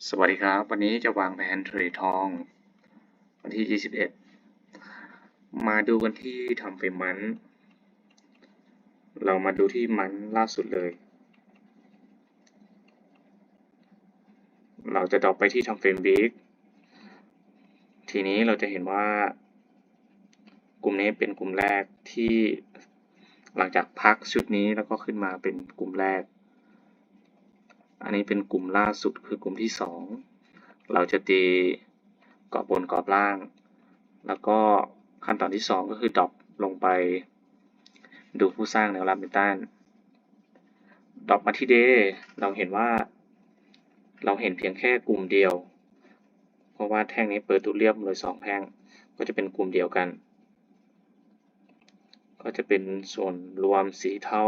สวัสดีครับวันนี้จะวางแผนเทรดทองวันที่ 21มาดูกันที่ทำเฟรมมันเรามาดูที่มันล่าสุดเลยเราจะดรอปไปที่ทำเฟรมวีคทีนี้เราจะเห็นว่ากลุ่มนี้เป็นกลุ่มแรกที่หลังจากพักชุดนี้แล้วก็ขึ้นมาเป็นกลุ่มแรกอันนี้เป็นกลุ่มล่าสุดคือกลุ่มที่2เราจะตีกรอบบนกรอบล่างแล้วก็ขั้นตอนที่2ก็คือดรอปลงไปดูผู้สร้างแนวรับแนวต้านดรอปมาที่เดย์เราเห็นว่าเราเห็นเพียงแค่กลุ่มเดียวเพราะว่าแท่งนี้เปิดตัวเรียบเลย2แท่งก็จะเป็นกลุ่มเดียวกันก็จะเป็นส่วนรวมสีเทา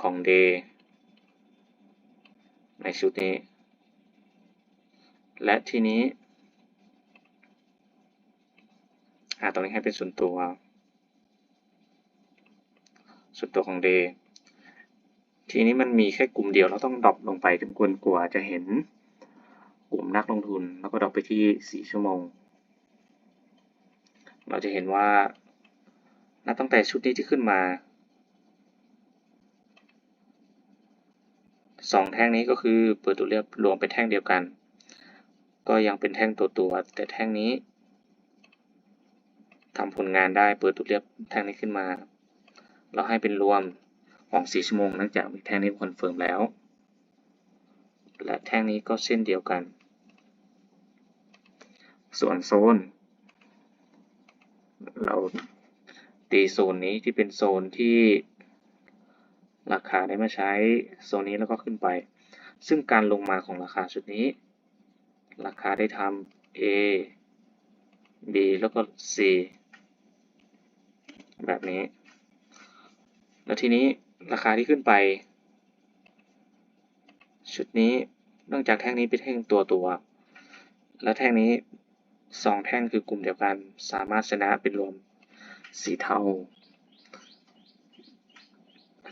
ของเดย์ในชุดนี้และทีนี้ตรงนี้ให้เป็นส่วนตัวของเดย์ทีนี้มันมีแค่กลุ่มเดียวเราต้องดรอปลงไปจนกว่าจะเห็นกลุ่มนักลงทุนแล้วก็ดรอปไปที่4ชั่วโมงเราจะเห็นว่านับตั้งแต่ชุดนี้ที่ขึ้นมา2แท่งนี้ก็คือเปิดตัวเรียบรวมเป็นแท่งเดียวกันก็ยังเป็นแท่งตัวแต่แท่งนี้ทำผลงานได้เปิดตัวเรียบแท่งนี้ขึ้นมาเราให้เป็นรวมของ4ชั่วโมงหลังจากมีแท่งนี้คอนเฟิร์มแล้วและแท่งนี้ก็เช่นเดียวกันส่วนโซนเราตีโซนนี้ที่เป็นโซนที่ราคาได้มาใช้โซนนี้แล้วก็ขึ้นไปซึ่งการลงมาของราคาชุดนี้ราคาได้ทำ A B แล้วก็ C แบบนี้แล้วทีนี้ราคาที่ขึ้นไปชุดนี้เนื่องจากแท่งนี้เป็นแท่งตัวและแท่งนี้2แท่งคือกลุ่มเดียวกันสามารถชนะเป็นรวมสีเทา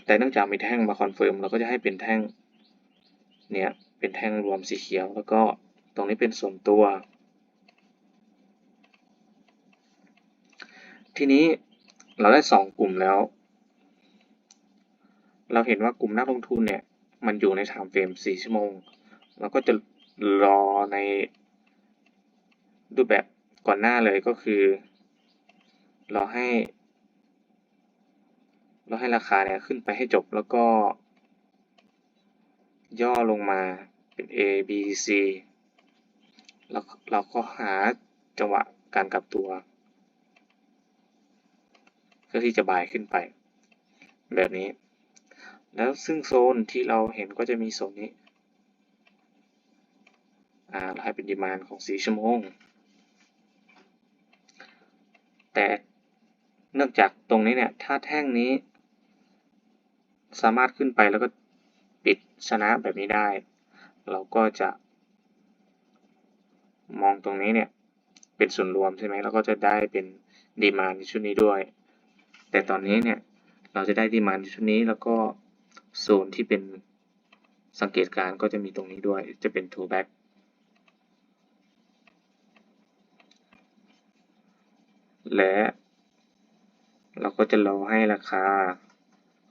แต่เนื่องจากมีแท่งมาคอนเฟิร์มเราก็จะให้เป็นแท่งเนี้ยเป็นแท่งรวมสีเขียวแล้วก็ตรงนี้เป็นส่วนตัวทีนี้เราได้2กลุ่มแล้วเราเห็นว่ากลุ่มนักลงทุนเนี่ยมันอยู่ในไทม์เฟรม4ชั่วโมงเราก็จะรอในรูปแบบก่อนหน้าเลยก็คือเราให้ราคาเนี่ยขึ้นไปให้จบแล้วก็ย่อลงมาเป็น A B C แล้วเราก็หาจังหวะการกลับตัวเพื่อที่จะบายขึ้นไปแบบนี้แล้วซึ่งโซนที่เราเห็นก็จะมีโซนนี้เราให้เป็นดีมานด์ของ4ชั่วโมงแต่เนื่องจากตรงนี้เนี่ยถ้าแท่งนี้สามารถขึ้นไปแล้วก็ปิดชนะแบบนี้ได้เราก็จะมองตรงนี้เนี่ยเป็นส่วนรวมใช่ไหมเราก็จะได้เป็นดีมานด์ในชุดนี้ด้วยแต่ตอนนี้เนี่ยเราจะได้ดีมานด์ในชุดนี้แล้วก็โซนที่เป็นสังเกตการณ์ก็จะมีตรงนี้ด้วยจะเป็น two back และเราก็จะรอให้ราคา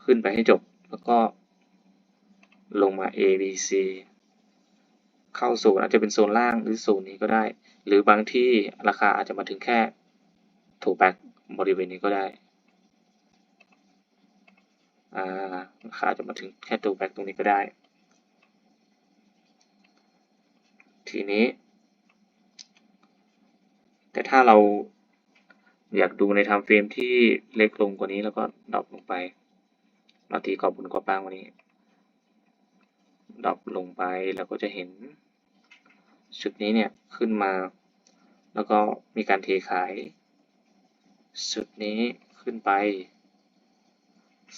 ขึ้นไปให้จบแล้วก็ลงมา A B C เข้าโซนอาจจะเป็นโซนล่างหรือโซนนี้ก็ได้หรือบางที่ราคาอาจจะมาถึงแค่ถูกแบ็กบริเวณนี้ก็ได้ราคาจะมาถึงแค่ถูกแบ็กตรงนี้ก็ได้ทีนี้แต่ถ้าเราอยากดูในไทม์เฟรมที่เล็กลงกว่านี้แล้วก็ดรอปลงไปเราตีกรอบบนกรอบล่างวันนี้ดรอปลงไปเราก็จะเห็นชุดนี้เนี่ยขึ้นมาแล้วก็มีการเทขายชุดนี้ขึ้นไป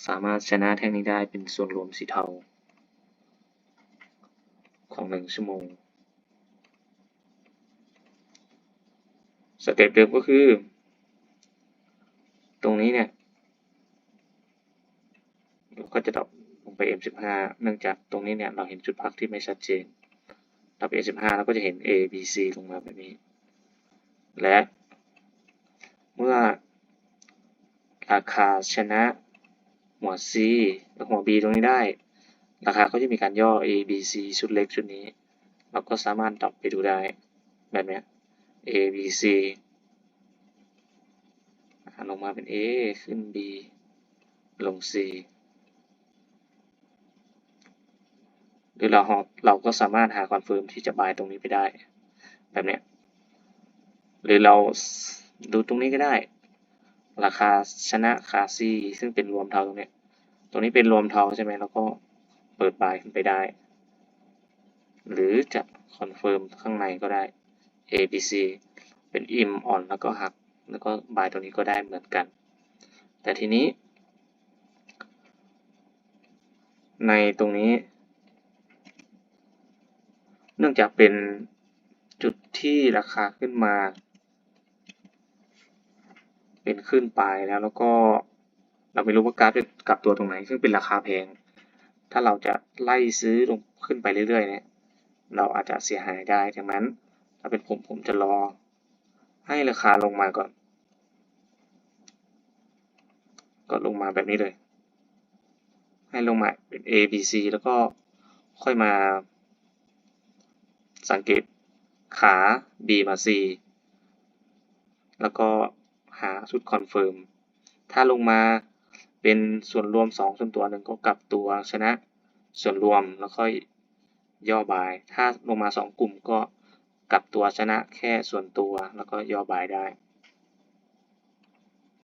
สามารถชนะแท่งนี้ได้เป็นส่วนรวมสีเทาของ1ชั่วโมงสเต็ปเดิมก็คือตรงนี้เนี่ยเราก็จะดรอปลงไป M15 เนื่องจากตรงนี้เนี่ยเราเห็นจุดพักที่ไม่ชัดเจน WS15 แล้วก็จะเห็น A B C ลงมาแบบนี้และเมื่อราคาชนะหัว C และหัว B ตรงนี้ได้ราคาก็จะมีการย่อ A B C ชุดเล็กชุดนี้เราก็สามารถดรอปไปดูได้แบบนี้ A B C ลงมาเป็น A ขึ้น B ลง C หรือเราก็สามารถหาคอนเฟิร์มที่จะบายตรงนี้ไปได้แบบนี้หรือเราดูตรงนี้ก็ได้ราคาชนะคา C ซึ่งเป็นรวมเทาตรงนี้เป็นรวมเทาใช่ไหมแล้วก็เปิดบายขึ้นไปได้หรือจะคอนเฟิร์มข้างในก็ได้ A B C เป็นอิมอ่อนแล้วก็หักแล้วก็บายตรงนี้ก็ได้เหมือนกันแต่ทีนี้ในตรงนี้เนื่องจากเป็นจุดที่ราคาขึ้นมาเป็นขึ้นไปแล้วก็เราไม่รู้ว่ากราฟจะกลับตัวตรงไหนซึ่งเป็นราคาแพงถ้าเราจะไล่ซื้อลงขึ้นไปเรื่อยๆเนี่ยเราอาจจะเสียหายได้ดังนั้นถ้าเป็นผมจะรอให้ราคาลงมาก่อนก็ลงมาแบบนี้เลยให้ลงมาเป็น A B C แล้วก็ค่อยมาสังเกตขา B มา C แล้วก็หาชุดคอนเฟิร์มถ้าลงมาเป็นส่วนรวม2ส่วนตัวหนึ่งก็กลับตัวชนะส่วนรวมแล้วค่อยย่อบายถ้าลงมา2กลุ่มก็กลับตัวชนะแค่ส่วนตัวแล้วก็ย่อบายได้